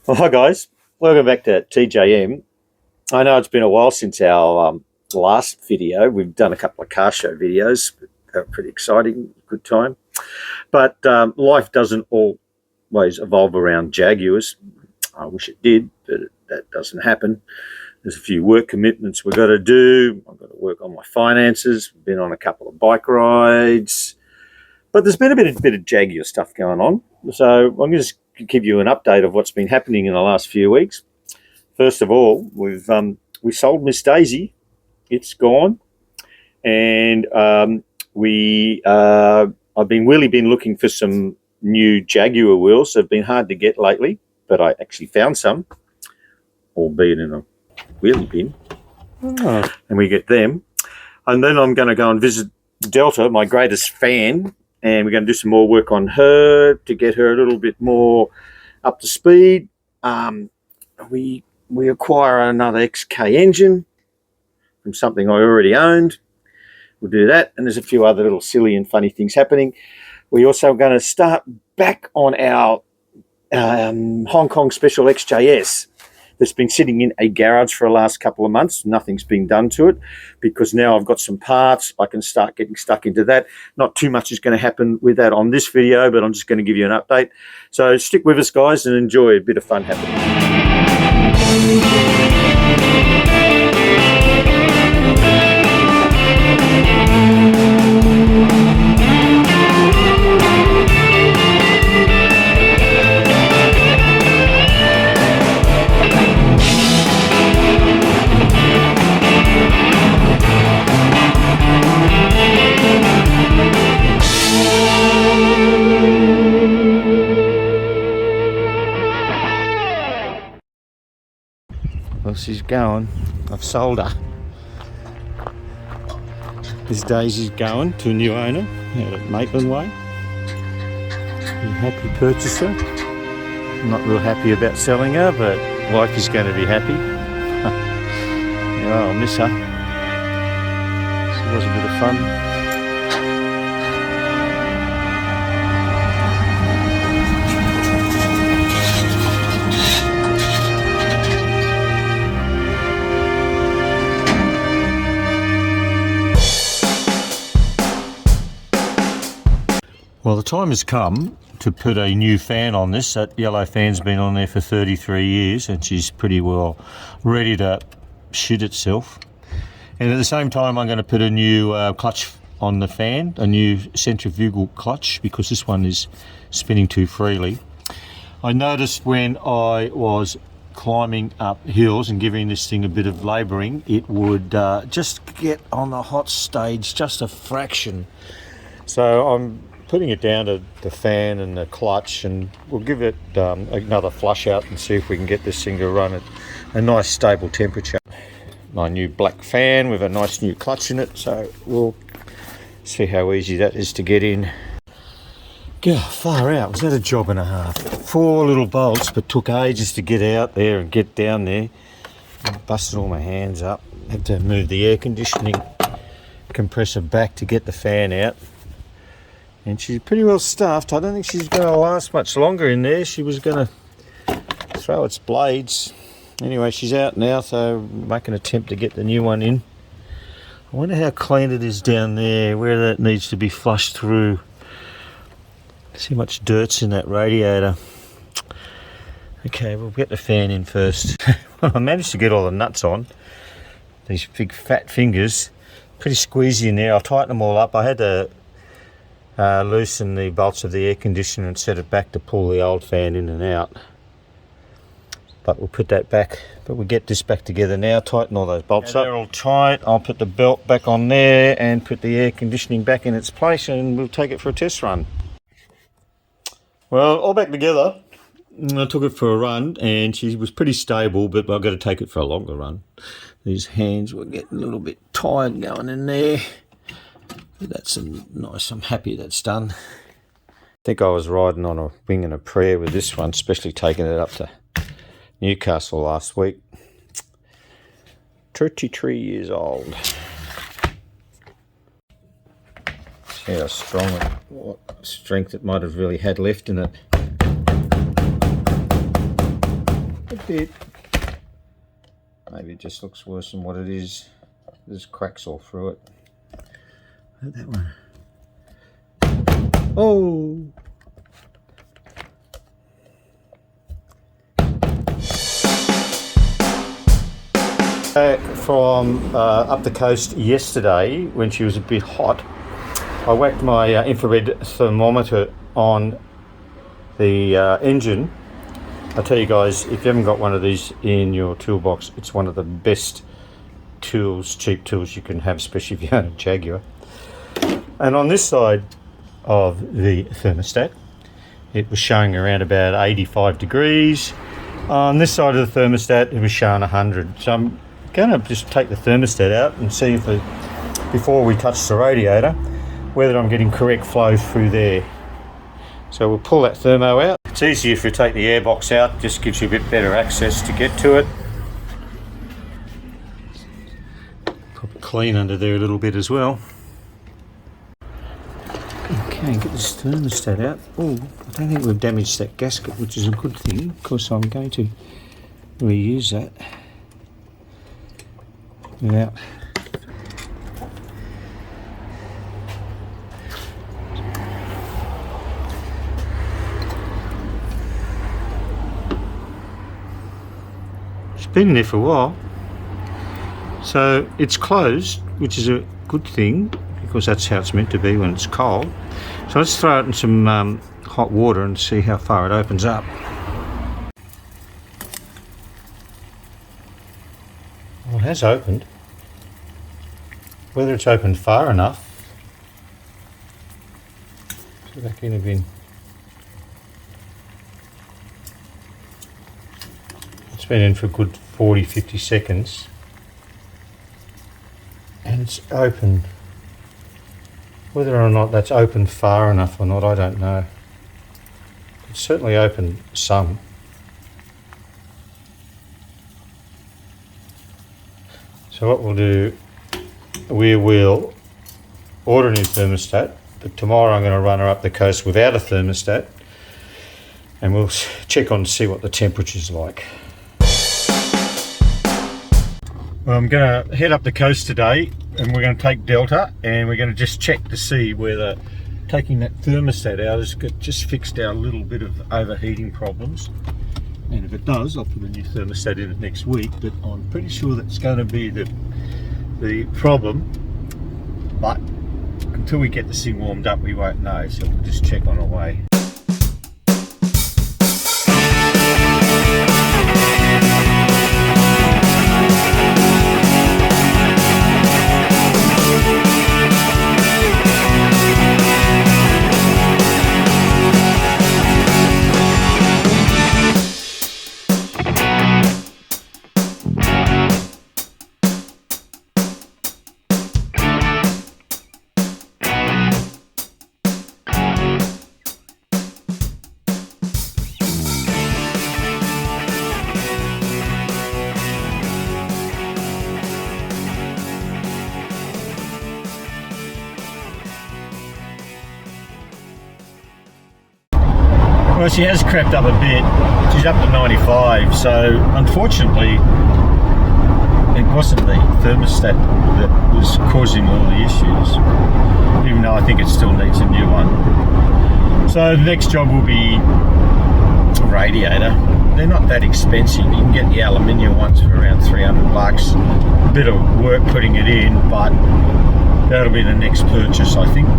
Well, hi guys, welcome back to TJM. I know it's been a while since our last video. We've done a couple of car show videos. They were pretty exciting, good time. But life doesn't always evolve around Jaguars. I wish it did, but that doesn't happen. There's a few work commitments we've got to do. I've got to work on my finances. Been on a couple of bike rides. But there's been a bit of Jaguar stuff going on. So I'm going to just give you an update of what's been happening in the last few weeks. First of all, we sold Miss Daisy. It's gone. And I've really been looking for some new Jaguar wheels. They've been hard to get lately, but I actually found some, albeit in a wheelie bin. And we get them. And then I'm going to go and visit Delta, my greatest fan, and we're going to do some more work on her to get her a little bit more up to speed. We acquire another XK engine from something I already owned. We'll do that, and there's a few other little silly and funny things happening. We're also going to start back on our Hong Kong Special XJS that's been sitting in a garage for the last couple of months. Nothing's been done to it because now I've got some parts. I can start getting stuck into that. Not too much is going to happen with that on this video, but I'm just going to give you an update. So stick with us, guys, and enjoy a bit of fun happening. Well, she's going. I've sold her. This Daisy's going to a new owner out at Maitland Way. You happy purchaser? I'm not real happy about selling her, but wife is going to be happy. Oh, I'll miss her. She was a bit of fun. Well, the time has come to put a new fan on this. That yellow fan's been on there for 33 years and she's pretty well ready to shit itself. And at the same time, I'm going to put a new clutch on the fan, a new centrifugal clutch, because this one is spinning too freely. I noticed when I was climbing up hills and giving this thing a bit of labouring, it would just get on the hot stage just a fraction. So I'm putting it down to the fan and the clutch, and we'll give it another flush out and see if we can get this thing to run at a nice stable temperature. My new black fan with a nice new clutch in it, so we'll see how easy that is to get in. God, far out, was that a job and a half? 4 little bolts, but took ages to get out there and get down there. I busted all my hands up. Had to move the air conditioning compressor back to get the fan out. And she's pretty well stuffed. I don't think she's going to last much longer in there. She was going to throw its blades. Anyway, she's out now, so make an attempt to get the new one in. I wonder how clean it is down there, where that needs to be flushed through. See how much dirt's in that radiator. Okay, we'll get the fan in first. Well, I managed to get all the nuts on. These big fat fingers. Pretty squeezy in there. I'll tighten them all up. I had to loosen the bolts of the air conditioner and set it back to pull the old fan in and out. But we'll put that back. But we'll get this back together now, tighten all those bolts up. They're all tight. I'll put the belt back on there and put the air conditioning back in its place, and we'll take it for a test run. Well, all back together. I took it for a run and she was pretty stable, but I've got to take it for a longer run. These hands were getting a little bit tired going in there. That's nice. I'm happy that's done. I think I was riding on a wing and a prayer with this one, especially taking it up to Newcastle last week. 33 years old. See how strong it, what strength it might have really had left in it. bit. Maybe it just looks worse than what it is. There's cracks all through it. Look at that one. Oh! From up the coast yesterday, when she was a bit hot, I whacked my infrared thermometer on the engine. I'll tell you guys, if you haven't got one of these in your toolbox, it's one of the best tools, cheap tools you can have, especially if you own a Jaguar. And on this side of the thermostat, it was showing around about 85 degrees. On this side of the thermostat, it was showing 100. So I'm going to just take the thermostat out and see if before we touch the radiator, whether I'm getting correct flow through there. So we'll pull that thermo out. It's easier if you take the air box out, just gives you a bit better access to get to it. Pop it clean under there a little bit as well. Okay, get this thermostat out. Oh, I don't think we've damaged that gasket, which is a good thing. Of course, I'm going to reuse that without. It's been there for a while. So it's closed, which is a good thing, because that's how it's meant to be when it's cold. So let's throw it in some hot water and see how far it opens up. Well, it has opened. Whether it's opened far enough. Put it back in again. It's been in for a good 40-50 seconds. And it's open. Whether or not that's opened far enough or not, I don't know. It's certainly opened some. So what we'll do, we will order a new thermostat, but tomorrow I'm going to run her up the coast without a thermostat, and we'll check on to see what the temperature's like. Well, I'm going to head up the coast today, and we're going to take Delta, and we're going to just check to see whether taking that thermostat out has just fixed our little bit of overheating problems. And if it does, I'll put a new thermostat in it next week, but I'm pretty sure that's going to be the problem. But until we get this thing warmed up, we won't know, so we'll just check on our way. Well, she has crept up a bit. She's up to 95, so unfortunately it wasn't the thermostat that was causing all the issues, even though I think it still needs a new one. So the next job will be a radiator. They're not that expensive. You can get the aluminium ones for around 300 bucks. A bit of work putting it in, but that'll be the next purchase, I think.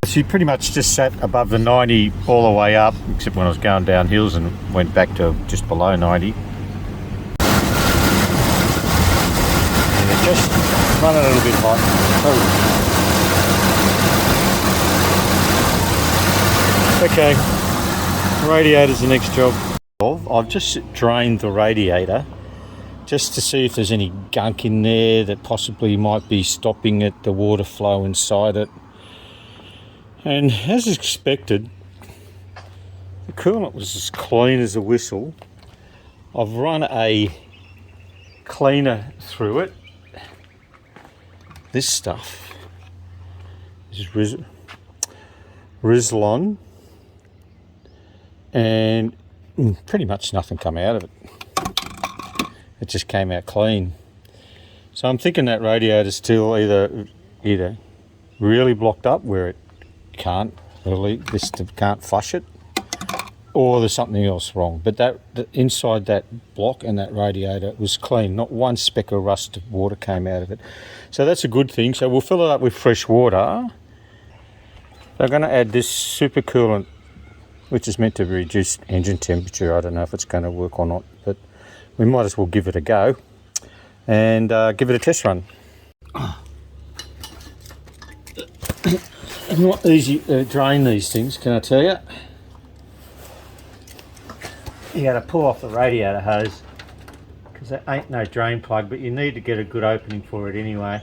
She pretty much just sat above the 90 all the way up, except when I was going down hills and went back to just below 90. And it just run a little bit hot. Oh. Okay, radiator's the next job. I've just drained the radiator just to see if there's any gunk in there that possibly might be stopping it, the water flow inside it. And as expected, the coolant was as clean as a whistle. I've run a cleaner through it. This stuff is Rizlon, and pretty much nothing come out of it. It just came out clean. So I'm thinking that radiator's still either really blocked up where it can't really, this can't flush it, or there's something else wrong. But that inside that block and that radiator was clean. Not one speck of rust of water came out of it. So that's a good thing. So we'll fill it up with fresh water. I'm going to add this super coolant, which is meant to reduce engine temperature. I don't know if it's going to work or not, but we might as well give it a go and give it a test run. It's not easy to drain these things, can I tell you? You got to pull off the radiator hose because there ain't no drain plug, but you need to get a good opening for it anyway.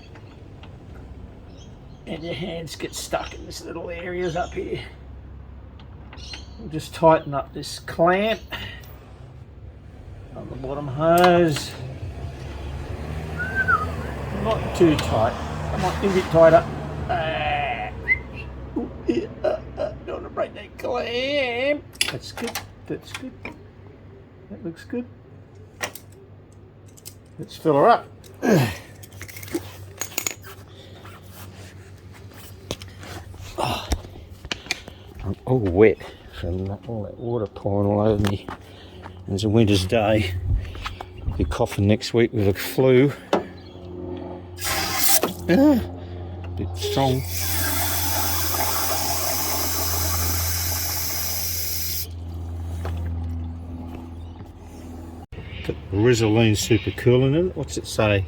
And your hands get stuck in this little areas up here. We'll just tighten up this clamp on the bottom hose. Not too tight. Come on, a bit tighter. Don't want to break that clamp. That's good. That's good. That looks good. Let's fill her up. I'm all wet from all that water pouring all over me. It's a winter's day. I'll be coughing next week with a flu. A bit strong. Put Rizzoline super coolant in it. What's it say?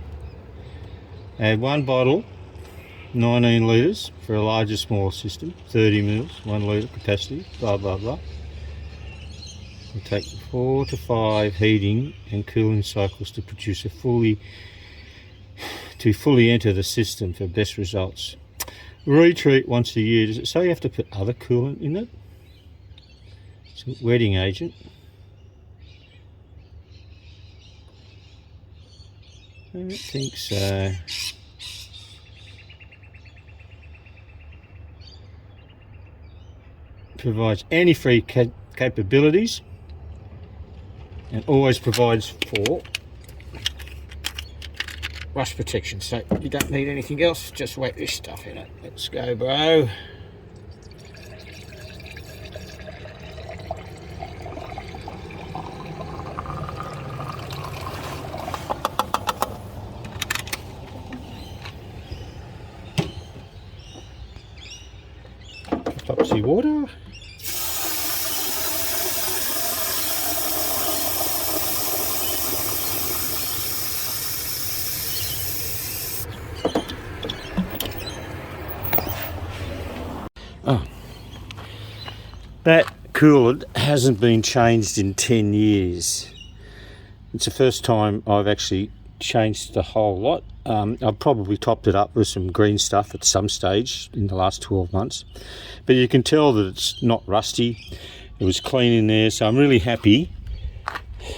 Add 1 bottle, 19 litres for a large or small system, 30 mils, 1 litre capacity, blah blah blah. It'll take 4 to 5 heating and cooling cycles to produce a fully enter the system for best results. Retreat once a year. Does it say you have to put other coolant in it? It's a wetting agent. I don't think so. Provides antifreeze capabilities and always provides for rust protection. So you don't need anything else, just wet this stuff in it. Let's go, bro. Topsy water. Oh, that coolant hasn't been changed in 10 years. It's the first time I've actually changed the whole lot. I've probably topped it up with some green stuff at some stage in the last 12 months, but you can tell that it's not rusty. It was clean in there, so I'm really happy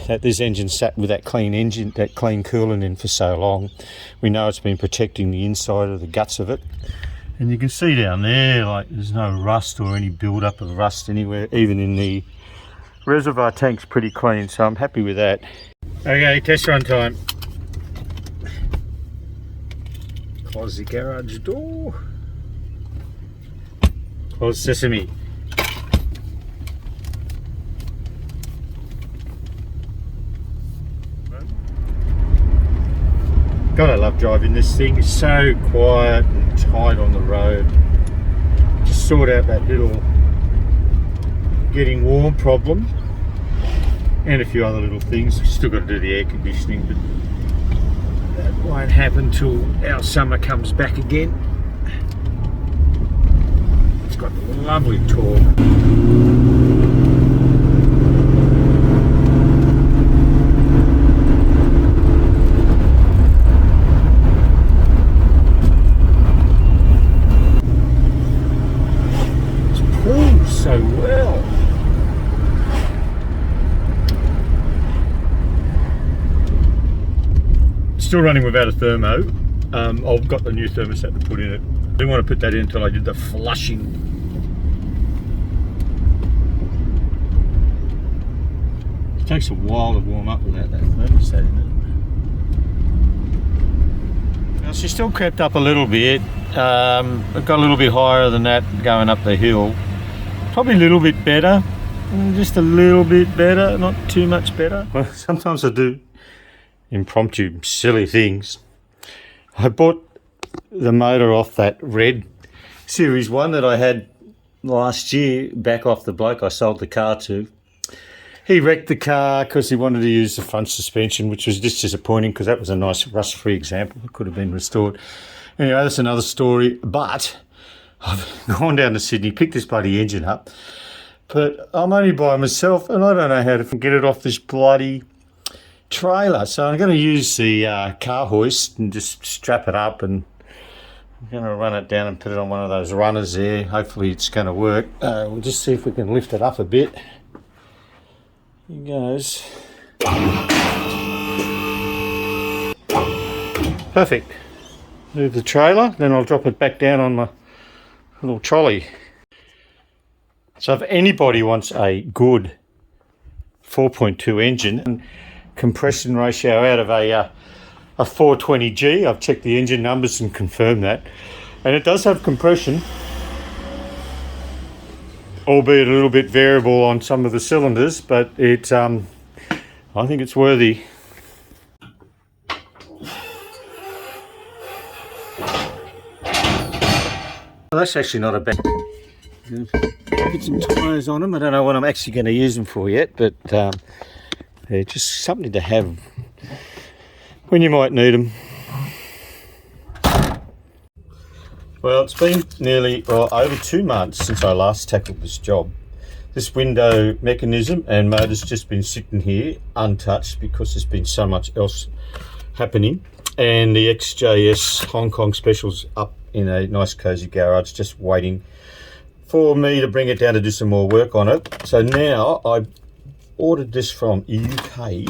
that this engine sat with that clean coolant in for so long. We know it's been protecting the inside of the guts of it, and you can see down there, like, there's no rust or any build-up of rust anywhere. Even in the reservoir tank's pretty clean, so I'm happy with that. Okay, test run time. Close the garage door. Close sesame. God, I love driving this thing. It's so quiet and tight on the road. Just sort out that little getting warm problem and a few other little things. Still got to do the air conditioning, but that won't happen till our summer comes back again. It's got the lovely torque. It's pulled so well. Still running without a thermo. I've got the new thermostat to put in it. I didn't want to put that in until I did the flushing. It takes a while to warm up without that thermostat in it. Now, she still crept up a little bit. It got a little bit higher than that going up the hill. Probably a little bit better. Just a little bit better, not too much better. Well, sometimes I do impromptu silly things. I bought the motor off that red Series 1 that I had last year back off the bloke I sold the car to. He wrecked the car because he wanted to use the front suspension, which was just disappointing because that was a nice rust-free example. It could have been restored. Anyway, that's another story. But I've gone down to Sydney, picked this bloody engine up, but I'm only by myself and I don't know how to get it off this bloody trailer. So I'm going to use the car hoist and just strap it up, and I'm going to run it down and put it on one of those runners there. Hopefully it's going to work. We'll just see if we can lift it up a bit. Here goes. Perfect. Move the trailer, then I'll drop it back down on my little trolley. So if anybody wants a good 4.2 engine and compression ratio out of a 420G, I've checked the engine numbers and confirmed that, and it does have compression, albeit a little bit variable on some of the cylinders, but it I think it's worthy. Well, that's actually not a bad. Get some tyres on them. I don't know what I'm actually going to use them for yet, but they're just something to have when you might need them. Well, it's been nearly over 2 months since I last tackled this job. This window mechanism and motor's just been sitting here untouched because there's been so much else happening, and the XJS Hong Kong special's up in a nice cozy garage just waiting for me to bring it down to do some more work on it. So now I ordered this from UK.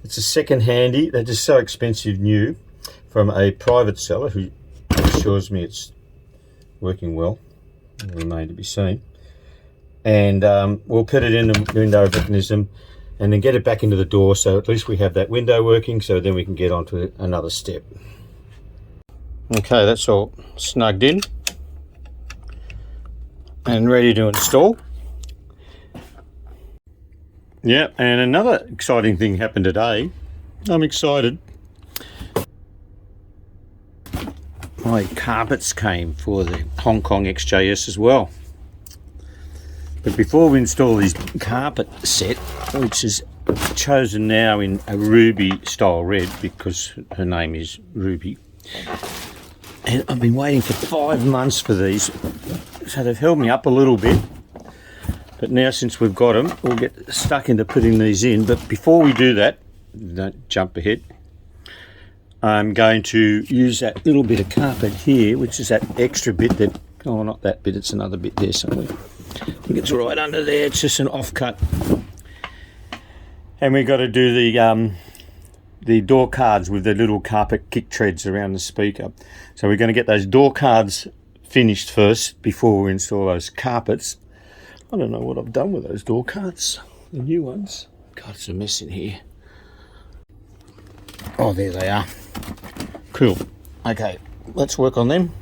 It's a second handy. They're just so expensive new, from a private seller who assures me it's working well. It'll remain to be seen. And we'll put it in the window mechanism and then get it back into the door, so at least we have that window working, so then we can get on to another step. Okay, that's all snugged in and ready to install. Yeah, and another exciting thing happened today. I'm excited. My carpets came for the Hong Kong XJS as well. But before we install this carpet set, which is chosen now in a ruby style red because her name is Ruby, and I've been waiting for 5 months for these, so they've held me up a little bit. But now, since we've got them, we'll get stuck into putting these in. But before we do that, don't jump ahead, I'm going to use that little bit of carpet here, which is that extra bit that, oh, not that bit, it's another bit there somewhere. I think it's right under there, it's just an offcut. And we've got to do the door cards with the little carpet kick treads around the speaker. So we're going to get those door cards finished first before we install those carpets. I don't know what I've done with those door cards, the new ones. God, it's a mess in here. Oh, there they are. Cool. Okay, let's work on them.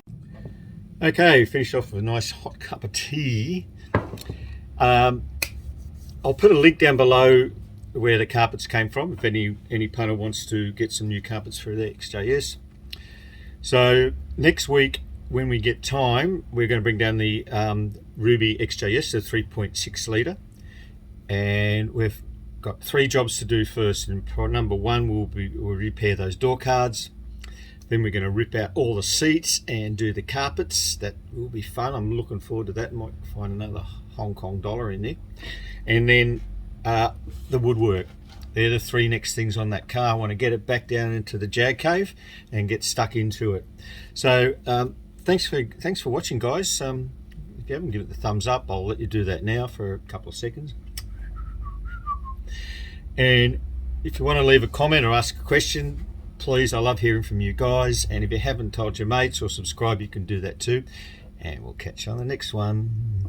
Okay, finish off with a nice hot cup of tea. I'll put a link down below where the carpets came from if any punter wants to get some new carpets for their XJS. So next week, when we get time, we're going to bring down the Ruby XJS, the 3.6 litre, and we've got 3 jobs to do first. And number 1 we'll repair those door cards. Then we're going to rip out all the seats and do the carpets. That will be fun. I'm looking forward to that. Might find another Hong Kong dollar in there. And then the woodwork. They're the 3 next things on that car. I want to get it back down into the Jag Cave and get stuck into it. So thanks for watching, guys. If you haven't given it the thumbs up, I'll let you do that now for a couple of seconds. And if you want to leave a comment or ask a question, please, I love hearing from you guys. And if you haven't told your mates or subscribe, you can do that too. And we'll catch you on the next one.